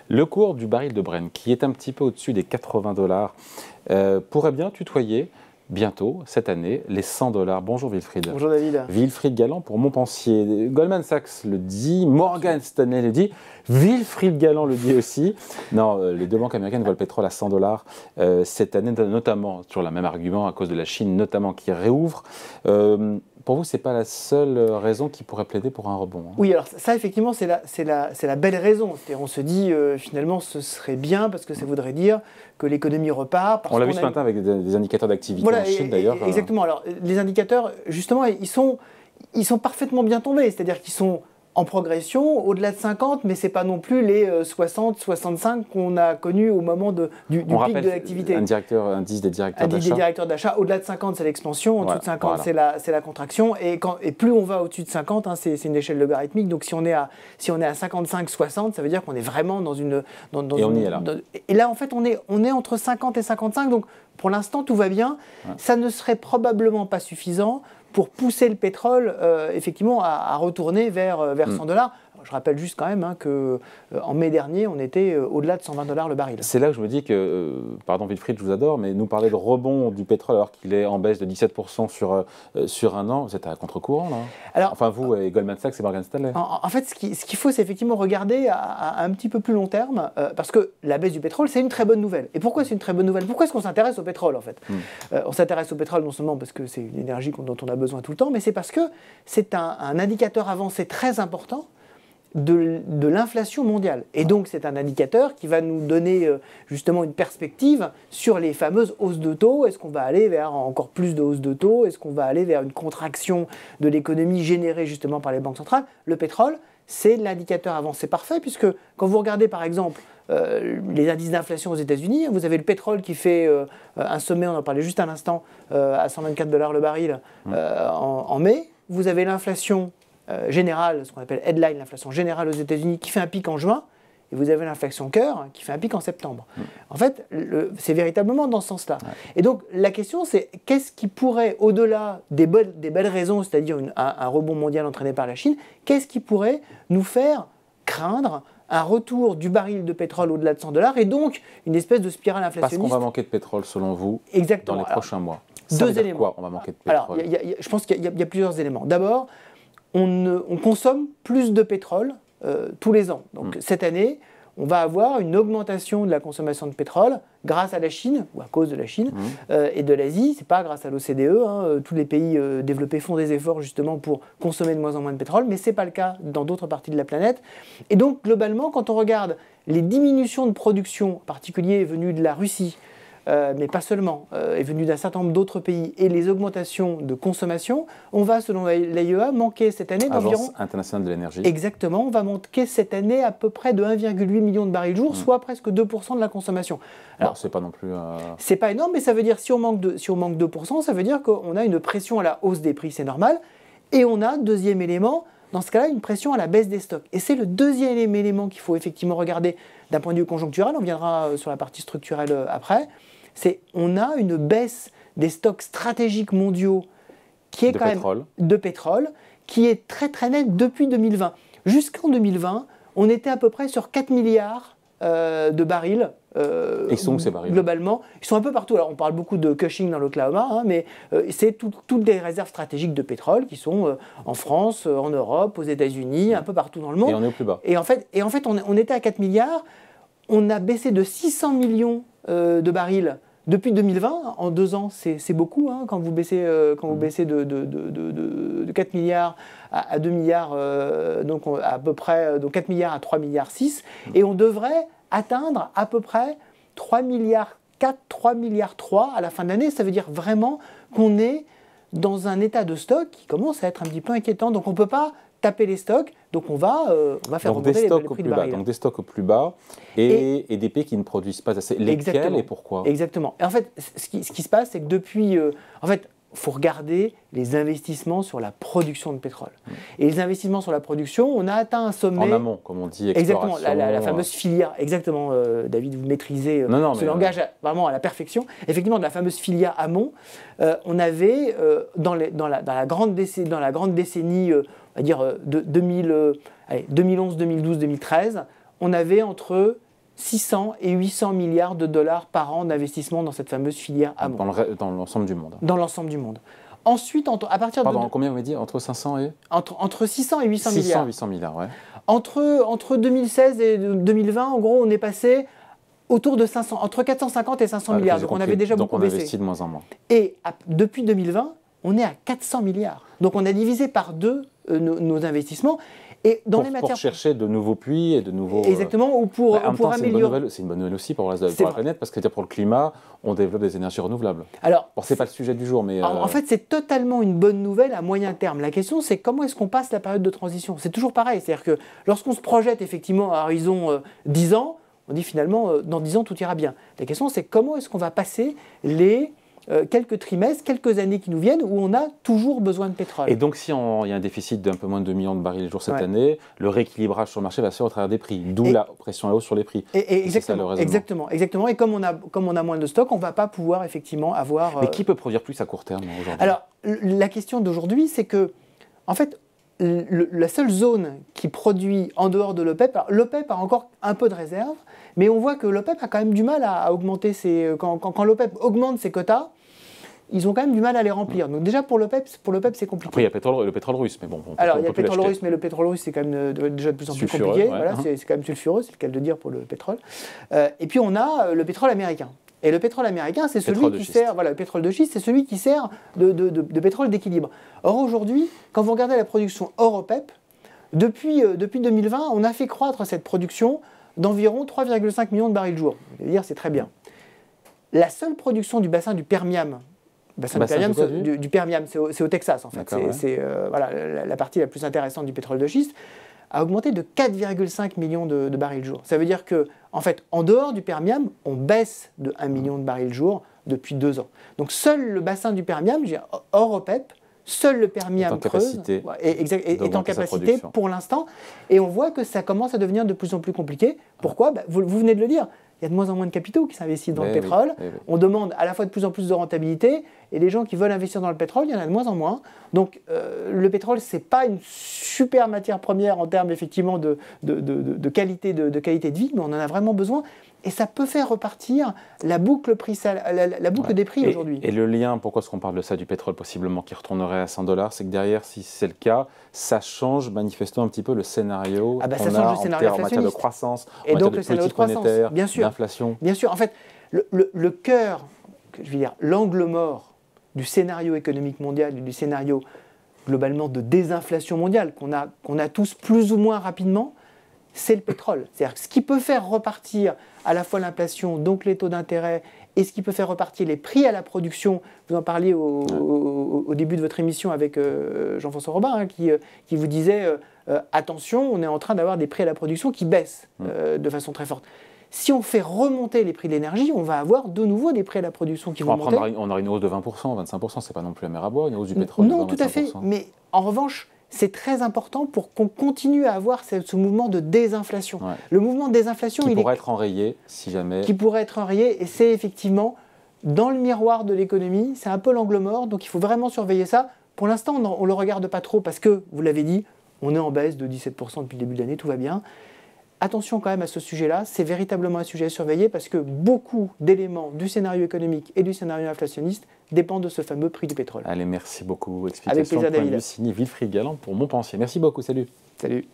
Le cours du baril de Brent, qui est un petit peu au-dessus des 80 $, pourrait bien tutoyer bientôt, cette année, les 100 $. Bonjour Wilfried. Bonjour David. Wilfried Galland pour Montpensier. Goldman Sachs le dit, Morgan Stanley le dit, Wilfried Galland le dit aussi. Non, les deux banques américaines voient le pétrole à 100 $ cette année, notamment, sur le même argument, à cause de la Chine, notamment, qui réouvre. Pour vous, ce n'est pas la seule raison qui pourrait plaider pour un rebond, hein. Oui, alors ça, effectivement, c'est la belle raison. On se dit, finalement, ce serait bien, parce que ça voudrait dire que l'économie repart. On l'a vu ce matin avec des indicateurs d'activité en Chine, d'ailleurs. Exactement. Alors, les indicateurs, justement, ils sont parfaitement bien tombés. C'est-à-dire qu'ils sont en progression, au-delà de 50, mais ce n'est pas non plus les 60, 65 qu'on a connus au moment du pic de l'activité. Indice des directeurs d'achat. Indice des directeurs d'achat. Au-delà de 50, c'est l'expansion. En dessous de 50, voilà, c'est la contraction. Et plus on va au-dessus de 50, hein, c'est une échelle logarithmique. Donc si on est à 55, 60, ça veut dire qu'on est vraiment dans une... Et on y est là. Et là, en fait, on est entre 50 et 55. Donc pour l'instant, tout va bien. Ouais. Ça ne serait probablement pas suffisant pour pousser le pétrole, effectivement, à retourner vers 100 $. Je rappelle juste quand même qu'en mai dernier, on était au-delà de 120 $ le baril. C'est là que je me dis que, pardon Wilfried, je vous adore, mais nous parler de rebond du pétrole alors qu'il est en baisse de 17% sur un an, vous êtes à contre-courant là. Alors, enfin vous et Goldman Sachs et Morgan Stanley. En fait, ce qu'il faut, c'est effectivement regarder à un petit peu plus long terme, parce que la baisse du pétrole, c'est une très bonne nouvelle. Et pourquoi c'est une très bonne nouvelle? Pourquoi est-ce qu'on s'intéresse au pétrole en fait? On s'intéresse au pétrole non seulement parce que c'est une énergie dont on a besoin tout le temps, mais c'est parce que c'est un indicateur avancé très important de l'inflation mondiale. Et donc, c'est un indicateur qui va nous donner justement une perspective sur les fameuses hausses de taux. Est-ce qu'on va aller vers encore plus de hausses de taux? Est-ce qu'on va aller vers une contraction de l'économie générée justement par les banques centrales? Le pétrole, c'est l'indicateur avancé parfait, puisque quand vous regardez par exemple les indices d'inflation aux États-Unis, vous avez le pétrole qui fait un sommet, on en parlait juste à l'instant, à 124 $ le baril en mai. Vous avez l'inflation générale, ce qu'on appelle headline, l'inflation générale aux États-Unis, qui fait un pic en juin, et vous avez l'inflation cœur qui fait un pic en septembre. En fait, c'est véritablement dans ce sens-là. Et donc, la question, c'est qu'est-ce qui pourrait, au-delà des belles raisons, c'est-à-dire un rebond mondial entraîné par la Chine, qu'est-ce qui pourrait nous faire craindre un retour du baril de pétrole au-delà de 100 $ et donc une espèce de spirale inflationniste? Parce qu'on va manquer de pétrole, selon vous, dans les prochains mois. Deux éléments. Quoi, on va manquer de pétrole? Alors, je pense qu'il y a plusieurs éléments. D'abord, on consomme plus de pétrole tous les ans. Donc cette année, on va avoir une augmentation de la consommation de pétrole grâce à la Chine, ou à cause de la Chine, et de l'Asie. Ce n'est pas grâce à l'OCDE. Hein. Tous les pays développés font des efforts justement pour consommer de moins en moins de pétrole, mais ce n'est pas le cas dans d'autres parties de la planète. Et donc, globalement, quand on regarde les diminutions de production, en particulier venues de la Russie, mais pas seulement, est venu d'un certain nombre d'autres pays, et les augmentations de consommation, on va, selon l'AIEA, manquer cette année d'environ... Agence internationale de l'énergie. Exactement, on va manquer cette année à peu près de 1,8 million de barils jour, soit presque 2% de la consommation. Alors, c'est pas non plus... C'est pas énorme, mais ça veut dire, si on manque 2%, ça veut dire qu'on a une pression à la hausse des prix, c'est normal, et on a, deuxième élément, dans ce cas-là, une pression à la baisse des stocks. Et c'est le deuxième élément qu'il faut effectivement regarder d'un point de vue conjoncturel, on viendra sur la partie structurelle après, c'est on a une baisse des stocks stratégiques mondiaux qui est de pétrole, qui est très très nette depuis 2020. Jusqu'en 2020, on était à peu près sur 4 milliards de barils. Ils sont où ces barils? Globalement, ils sont un peu partout. Alors on parle beaucoup de Cushing dans l'Oklahoma, hein, mais c'est toutes des réserves stratégiques de pétrole qui sont en France, en Europe, aux États-Unis, un peu partout dans le monde. Et on est au plus bas. Et en fait, on était à 4 milliards. On a baissé de 600 millions de barils depuis 2020. En 2 ans, c'est beaucoup, hein, quand vous baissez, de 4 milliards à 2 milliards, donc à peu près donc 4 milliards à 3 milliards 6. Et on devrait atteindre à peu près 3 milliards 4, 3 milliards 3 à la fin de l'année. Ça veut dire vraiment qu'on est dans un état de stock qui commence à être un petit peu inquiétant. Donc on ne peut pas taper les stocks, donc on va faire remonter les prix de baril. Donc des stocks au plus bas et des pays qui ne produisent pas assez. Lesquels et pourquoi? Exactement. Et en fait, ce qui se passe, c'est que depuis... en fait, il faut regarder les investissements sur la production de pétrole. Et les investissements sur la production, on a atteint un sommet... En amont, comme on dit, exploration. Exactement, la fameuse filière. Exactement, David, vous maîtrisez ce langage vraiment à la perfection. Effectivement, de la fameuse filière amont, on avait, dans la grande décennie, on va dire, 2011, 2012, 2013, on avait entre 600 et 800 milliards de dollars par an d'investissement dans cette fameuse filière amont. Dans l'ensemble du monde. Dans l'ensemble du monde. Ensuite, à partir de... combien vous m'avez dit? Entre 500 et... Entre 600 et 800 600, milliards. 800 milliards, ouais. Entre 2016 et 2020, en gros, on est passé autour de 500, entre 450 et 500 milliards. Donc on avait déjà beaucoup baissé. Donc on investit de moins en moins. Et depuis 2020, on est à 400 milliards. Donc on a divisé par 2 nos investissements. Et dans les matières... Pour chercher de nouveaux puits et de nouveaux... Exactement, ou pour améliorer... C'est une bonne nouvelle aussi pour la planète, parce que pour le climat, on développe des énergies renouvelables. Alors, bon, c'est pas le sujet du jour, mais... En fait, c'est totalement une bonne nouvelle à moyen terme. La question, c'est comment est-ce qu'on passe la période de transition? C'est toujours pareil, c'est-à-dire que lorsqu'on se projette effectivement à horizon 10 ans, on dit finalement, dans 10 ans, tout ira bien. La question, c'est comment est-ce qu'on va passer les... quelques trimestres, quelques années qui nous viennent où on a toujours besoin de pétrole. Et donc, si il y a un déficit d'un peu moins de 2 millions de barils le jour cette année, le rééquilibrage sur le marché va se faire au travers des prix, d'où la pression à hausse sur les prix. Exactement. Et comme on a moins de stock, on ne va pas pouvoir effectivement avoir... Mais qui peut produire plus à court terme aujourd'hui? Alors, la question d'aujourd'hui, c'est que, en fait, la seule zone qui produit en dehors de l'OPEP, l'OPEP a encore un peu de réserve, mais on voit que l'OPEP a quand même du mal à augmenter ses... Quand l'OPEP augmente ses quotas, ils ont quand même du mal à les remplir. Donc déjà pour l'OPEP, c'est compliqué. Après, il y a le pétrole russe, mais bon... Alors, il y a le pétrole russe, mais le pétrole russe, c'est quand même déjà de plus en plus compliqué. Ouais. Voilà, c'est quand même sulfureux, c'est le cas de le dire pour le pétrole. Et puis on a le pétrole américain. Et le pétrole américain, c'est celui qui sert... Voilà, le pétrole de schiste, c'est celui qui sert de pétrole d'équilibre. Or aujourd'hui, quand vous regardez la production hors OPEP, depuis 2020, on a fait croître cette production d'environ 3,5 millions de barils jour. Vous allez dire, c'est très bien. La seule production du bassin du Permian, du Permian, c'est au Texas en fait. C'est voilà, la partie la plus intéressante du pétrole de schiste, a augmenté de 4,5 millions de barils jour. Ça veut dire que, en fait, en dehors du Permian, on baisse de 1 million de barils jour depuis 2 ans. Donc seul le bassin du Permian, hors OPEP, seul le Permian creuse est en capacité pour l'instant. Et on voit que ça commence à devenir de plus en plus compliqué. Pourquoi? Vous venez de le dire. Il y a de moins en moins de capitaux qui s'investissent dans le pétrole. On demande à la fois de plus en plus de rentabilité, et les gens qui veulent investir dans le pétrole, il y en a de moins en moins. Donc le pétrole, ce n'est pas une super matière première en termes effectivement de qualité de vie, mais on en a vraiment besoin. Et ça peut faire repartir la boucle des prix aujourd'hui. Et le lien, pourquoi est-ce qu'on parle de ça, du pétrole possiblement qui retournerait à 100 $, c'est que derrière, si c'est le cas, ça change manifestement un petit peu le scénario qu'on a en matière de croissance, en matière de politique monétaire, d'inflation. Bien sûr, en fait, le cœur, je veux dire, l'angle mort du scénario économique mondial et du scénario globalement de désinflation mondiale qu'on a tous plus ou moins rapidement, c'est le pétrole. C'est-à-dire ce qui peut faire repartir à la fois l'inflation, donc les taux d'intérêt, et ce qui peut faire repartir les prix à la production. Vous en parliez au début de votre émission avec Jean-François Robin, qui vous disait attention, on est en train d'avoir des prix à la production qui baissent de façon très forte. Si on fait remonter les prix de l'énergie, on va avoir de nouveau des prix à la production qui vont monter. On aura une hausse de 20%, 25%, c'est pas non plus la mer à boire, une hausse du pétrole non, de 20, tout à fait. Mais en revanche, c'est très important pour qu'on continue à avoir ce mouvement de désinflation. Ouais. Le mouvement de désinflation, qui pourrait être enrayé si jamais... Qui pourrait être enrayé, et c'est effectivement dans le miroir de l'économie, c'est un peu l'angle mort, donc il faut vraiment surveiller ça. Pour l'instant, on ne le regarde pas trop parce que, vous l'avez dit, on est en baisse de 17% depuis le début de l'année, tout va bien. Attention quand même à ce sujet-là, c'est véritablement un sujet à surveiller parce que beaucoup d'éléments du scénario économique et du scénario inflationniste dépendent de ce fameux prix du pétrole. Allez, merci beaucoup. Explication avec plaisir, David. Signé Wilfried Galland pour Montpensier. Merci beaucoup, salut. Salut.